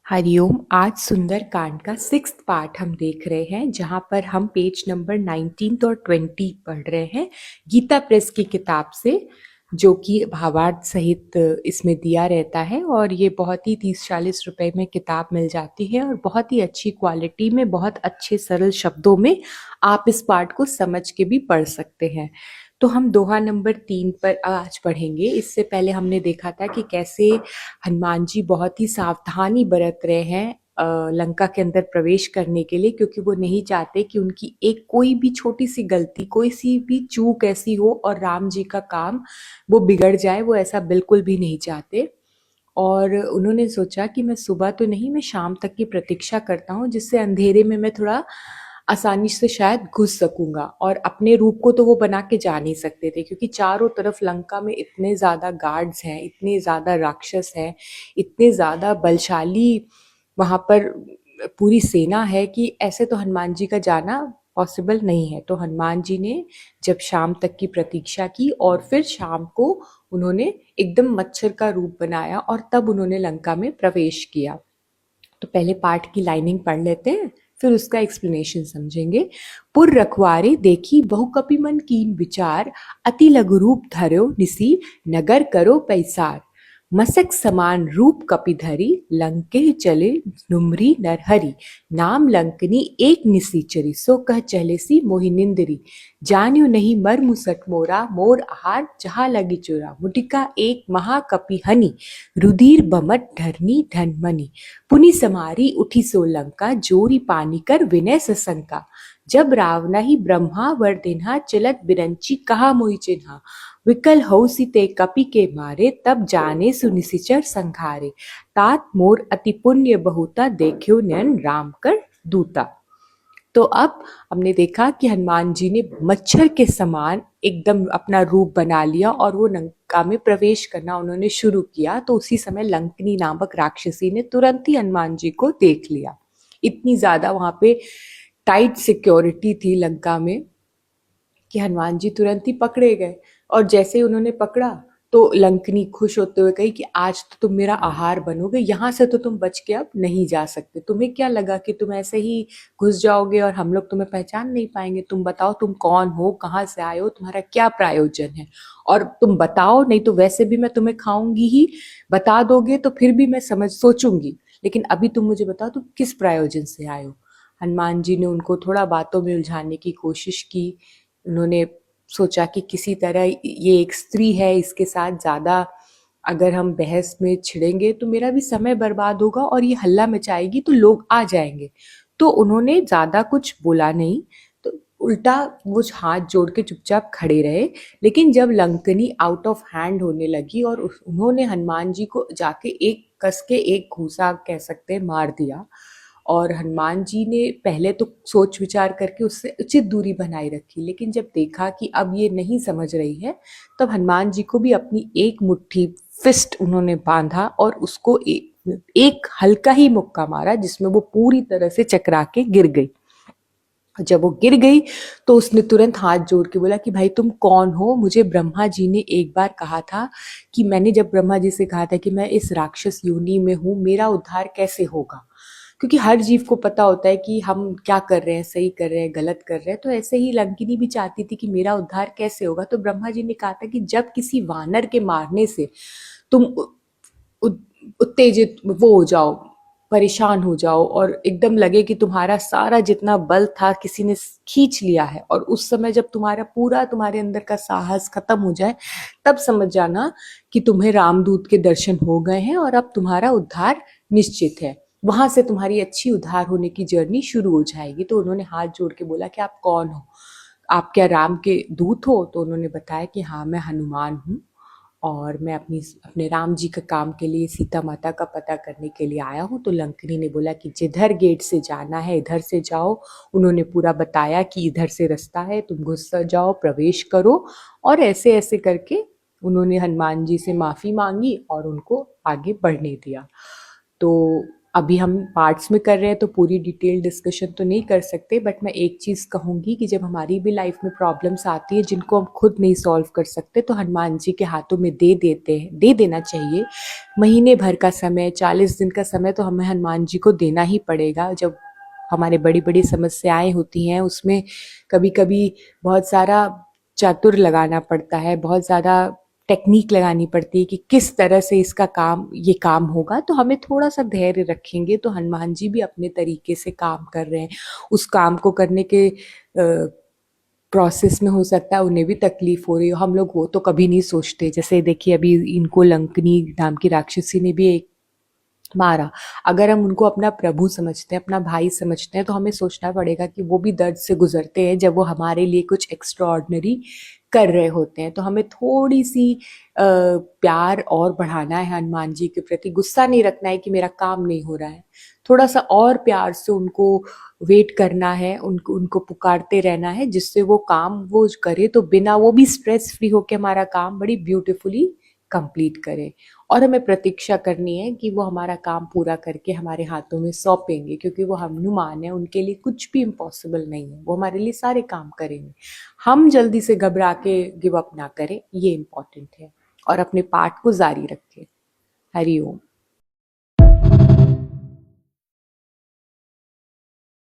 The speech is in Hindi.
हरिओम। आज सुंदर कांड का 6th पार्ट हम देख रहे हैं, जहां पर हम पेज नंबर 19 और 20 पढ़ रहे हैं गीता प्रेस की किताब से, जो कि भावार्थ सहित इसमें दिया रहता है। और ये बहुत ही 30-40 रुपए में किताब मिल जाती है और बहुत ही अच्छी क्वालिटी में, बहुत अच्छे सरल शब्दों में आप इस पार्ट को समझ के भी पढ़ सकते हैं। तो हम दोहा नंबर 3 पर आज पढ़ेंगे। इससे पहले हमने देखा था कि कैसे हनुमान जी बहुत ही सावधानी बरत रहे हैं लंका के अंदर प्रवेश करने के लिए, क्योंकि वो नहीं चाहते कि उनकी एक कोई भी छोटी सी गलती, कोई सी भी चूक ऐसी हो और राम जी का काम वो बिगड़ जाए। वो ऐसा बिल्कुल भी नहीं चाहते। और उन्होंने सोचा कि मैं सुबह तो नहीं, मैं शाम तक की प्रतीक्षा करता हूँ, जिससे अंधेरे में मैं थोड़ा आसानी से शायद घुस सकूंगा। और अपने रूप को तो वो बना के जा नहीं सकते थे, क्योंकि चारों तरफ लंका में इतने ज्यादा गार्ड्स हैं, इतने ज्यादा राक्षस हैं, इतने ज्यादा बलशाली वहां पर पूरी सेना है कि ऐसे तो हनुमान जी का जाना पॉसिबल नहीं है। तो हनुमान जी ने जब शाम तक की प्रतीक्षा की और फिर शाम को उन्होंने एकदम मच्छर का रूप बनाया और तब उन्होंने लंका में प्रवेश किया। तो पहले पाठ की लाइनिंग पढ़ लेते हैं, फिर उसका एक्सप्लेनेशन समझेंगे। पुर रखवारे देखी बहु कपि मन कीन विचार, अति लघु रूप धर्यो निसी, नगर करो पैसार। मसक समान रूप कपि धरी, लंके चले नुमरी नरहरि। नाम लंकनी एक निसीचरी, सो कह चले सी मोहिनिंदरी। जान्यू नहीं मर मुसट मोरा, मोर आहार जहा लगी चोरा। मुटिका एक महाकपि हनि, रुधिर बमट धरनी धनमनि। पुनि समारी उठी सोलंका, जोरी पानी कर विनय सशंका। जब रावना ही ब्रह्मा वर दिन्हा, चलत बिरंची कहा मोहि चिन्हा। विकल हो सीते कपि के मारे, तब जाने सुनिसिचर संघारे। तात मोर अति पुण्य बहुता, देख्यो नयन राम कर दूता। तो अब हमने देखा कि हनुमान जी ने मच्छर के समान एकदम अपना रूप बना लिया और वो लंका में प्रवेश करना उन्होंने शुरू किया। तो उसी समय लंकनी नामक राक्षसी ने तुरंत ही हनुमान जी को देख लिया। इतनी ज्यादा वहां पे टाइट सिक्योरिटी थी लंका में कि हनुमान जी तुरंत ही पकड़े गए। और जैसे ही उन्होंने पकड़ा तो लंकनी खुश होते हुए कही कि आज तो तुम मेरा आहार बनोगे, यहाँ से तो तुम बच के अब नहीं जा सकते। तुम्हें क्या लगा कि तुम ऐसे ही घुस जाओगे और हम लोग तुम्हें पहचान नहीं पाएंगे? तुम बताओ तुम कौन हो, कहाँ से आए हो, तुम्हारा क्या प्रयोजन है, और तुम बताओ, नहीं तो वैसे भी मैं तुम्हें खाऊंगी ही। बता दोगे तो फिर भी मैं सोचूंगी, लेकिन अभी तुम मुझे बताओ तुम किस प्रयोजन से आए हो। हनुमान जी ने उनको थोड़ा बातों में उलझाने की कोशिश की। उन्होंने सोचा कि किसी तरह ये एक स्त्री है, इसके साथ ज्यादा अगर हम बहस में छिड़ेंगे तो मेरा भी समय बर्बाद होगा और ये हल्ला मचाएगी तो लोग आ जाएंगे। तो उन्होंने ज्यादा कुछ बोला नहीं, तो उल्टा वो हाथ जोड़ के चुपचाप खड़े रहे। लेकिन जब लंकनी आउट ऑफ हैंड होने लगी और उन्होंने हनुमान जी को जाके एक कस के एक घूसा कह सकते हैं मार दिया, और हनुमान जी ने पहले तो सोच विचार करके उससे उचित दूरी बनाए रखी, लेकिन जब देखा कि अब ये नहीं समझ रही है, तब हनुमान जी को भी अपनी एक मुट्ठी फिस्ट उन्होंने बांधा और उसको एक हल्का ही मुक्का मारा, जिसमें वो पूरी तरह से चकरा के गिर गई। जब वो गिर गई तो उसने तुरंत हाथ जोड़ के बोला कि भाई तुम कौन हो? मुझे ब्रह्मा जी ने एक बार कहा था कि मैंने जब ब्रह्मा जी से कहा था कि मैं इस राक्षस योनि में हूं, मेरा उद्धार कैसे होगा? क्योंकि हर जीव को पता होता है कि हम क्या कर रहे हैं, सही कर रहे हैं, गलत कर रहे हैं। तो ऐसे ही लंकिनी भी चाहती थी कि मेरा उद्धार कैसे होगा। तो ब्रह्मा जी ने कहा था कि जब किसी वानर के मारने से तुम उत्तेजित वो हो जाओ, परेशान हो जाओ और एकदम लगे कि तुम्हारा सारा जितना बल था किसी ने खींच लिया है, और उस समय जब तुम्हारा पूरा तुम्हारे अंदर का साहस खत्म हो जाए, तब समझ जाना कि तुम्हें रामदूत के दर्शन हो गए हैं और अब तुम्हारा उद्धार निश्चित है। वहां से तुम्हारी अच्छी उद्धार होने की जर्नी शुरू हो जाएगी। तो उन्होंने हाथ जोड़ के बोला कि आप कौन हो, आप क्या राम के दूत हो? तो उन्होंने बताया कि हाँ, मैं हनुमान हूँ और मैं अपने राम जी के काम के लिए सीता माता का पता करने के लिए आया हूँ। तो लंकनी ने बोला कि जिधर गेट से जाना है इधर से जाओ। उन्होंने पूरा बताया कि इधर से रास्ता है, तुम घुस जाओ, प्रवेश करो। और ऐसे ऐसे करके उन्होंने हनुमान जी से माफी मांगी और उनको आगे बढ़ने दिया। तो अभी हम पार्ट्स में कर रहे हैं तो पूरी डिटेल डिस्कशन तो नहीं कर सकते, बट मैं एक चीज़ कहूँगी कि जब हमारी भी लाइफ में प्रॉब्लम्स आती है जिनको हम खुद नहीं सॉल्व कर सकते तो हनुमान जी के हाथों में दे देना चाहिए। महीने भर का समय, 40 दिन का समय तो हमें हनुमान जी को देना ही पड़ेगा। जब हमारे बड़ी बड़ी समस्याएं होती हैं उसमें कभी कभी बहुत सारा चातुर लगाना पड़ता है, बहुत ज़्यादा टेक्निक लगानी पड़ती है कि किस तरह से इसका काम ये काम होगा। तो हमें थोड़ा सा धैर्य रखेंगे तो हनुमान जी भी अपने तरीके से काम कर रहे हैं। उस काम को करने के प्रोसेस में हो सकता है उन्हें भी तकलीफ हो रही हो, हम लोग वो तो कभी नहीं सोचते। जैसे देखिए अभी इनको लंकनी नाम की राक्षसी ने भी एक मारा। अगर हम उनको अपना प्रभु समझते हैं, अपना भाई समझते हैं, तो हमें सोचना पड़ेगा कि वो भी दर्द से गुजरते हैं जब वो हमारे लिए कुछ एक्स्ट्रा ऑर्डिनरी कर रहे होते हैं। तो हमें थोड़ी सी प्यार और बढ़ाना है हनुमान जी के प्रति। गुस्सा नहीं रखना है कि मेरा काम नहीं हो रहा है, थोड़ा सा और प्यार से उनको वेट करना है, उनको उनको पुकारते रहना है, जिससे वो काम वो करे तो बिना वो भी स्ट्रेस फ्री होके हमारा काम बड़ी ब्यूटीफुली कंप्लीट करे। और हमें प्रतीक्षा करनी है कि वो हमारा काम पूरा करके हमारे हाथों में सौंपेंगे, क्योंकि वो हनुमान है, उनके लिए कुछ भी इम्पॉसिबल नहीं है, वो हमारे लिए सारे काम करेंगे। हम जल्दी से घबरा के गिव अप ना करें, ये इम्पॉर्टेंट है, और अपने पाठ को जारी रखें। हरि ओम।